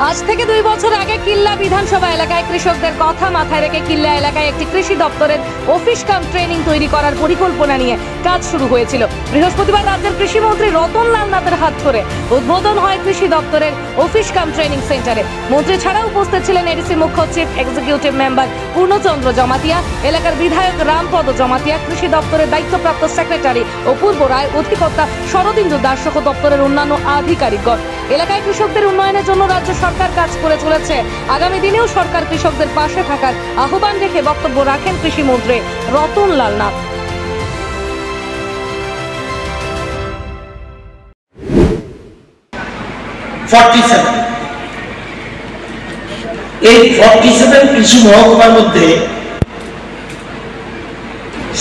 আজ থেকে 2 বছর আগে কিল্লা বিধানসভা এলাকায় কৃষকদের কথা মাথায় রেখে কিল্লা এলাকায় একটি কৃষি দপ্তরের অফিস কাম ট্রেনিং তৈরি করার পরিকল্পনা নিয়ে কাজ শুরু হয়েছিল। বৃহস্পতিবার রাজ্যের কৃষিমন্ত্রী রতনলাল নাথের হাত ধরে উদ্বোধন হয় কৃষি দপ্তরের অফিস কাম ট্রেনিং সেন্টারে। মন্ত্রী ছাড়াও উপস্থিত ছিলেন এডিসি মুখ্য চিফ এক্সিকিউটিভ মেম্বার পূর্ণচন্দ্র জমাতিয়া, এলাকার বিধায়ক রামপদ জমাতিয়া, কৃষি দপ্তরের দায়িত্বপ্রাপ্ত সেক্রেটারি অপূর্ব রায়, অধিকর্তা শরদিন্দু দাস সহ দপ্তরের অন্যান্য আধিকারিকগণ। এলাকায় কৃষকদের উন্নয়নের জন্য রাজ্য সরকার কাজ করে চলেছে। আগামী দিনেও সরকার কৃষকদের পাশে থাকার আহ্বান রেখে বক্তব্য রাখেন কৃষিমন্ত্রী রতনলাল নাথ। এই 47 কৃষি মহকুমার মধ্যে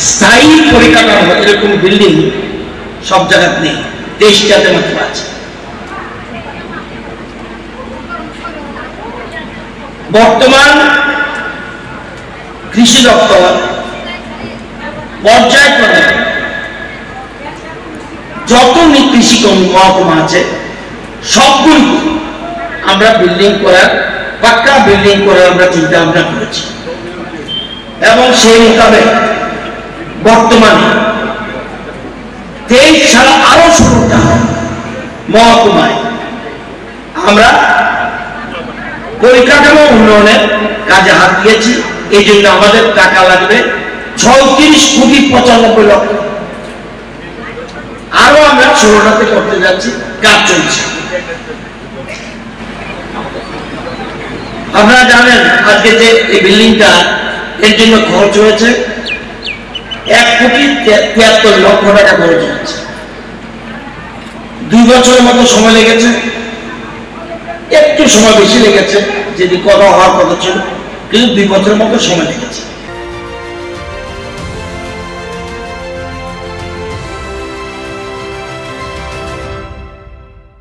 স্থায়ী পরিকাঠামো এরকম বিল্ডিং সব জায়গায় নেই, 23টাতে মাত্র আছে। বর্তমান কৃষি দপ্তর পর্যায়ক্রমে যত কৃষি মহকুমা আছে সবগুলি আমরা বিল্ডিং করার, পাক্কা বিল্ডিং করার আমরা চিন্তা ভাবনা করেছি এবং সেই মোতাবেক বর্তমানে 23 সাল আরো 16টা মহকুমায় আমরা পরিকাঠামো উন্নয়নের কাজে হাত দিয়েছি। এই জন্য আমাদের টাকা লাগবে 36,95,00,000। আরো আমরা 16টাতে করতে যাচ্ছি, কাজ চলছে। আপনারা জানেন আজকে যে এই বিল্ডিংটা এর জন্য খরচ হয়েছে 1,73,00,000 টাকা খরচ হয়েছে। 2 বছরের মতো সময় লেগেছে, একটু সময় বেশি লেগেছে, যদি কথা হওয়ার কথা ছিল, কিন্তু 2 বছরের মতো সময় লেগেছে।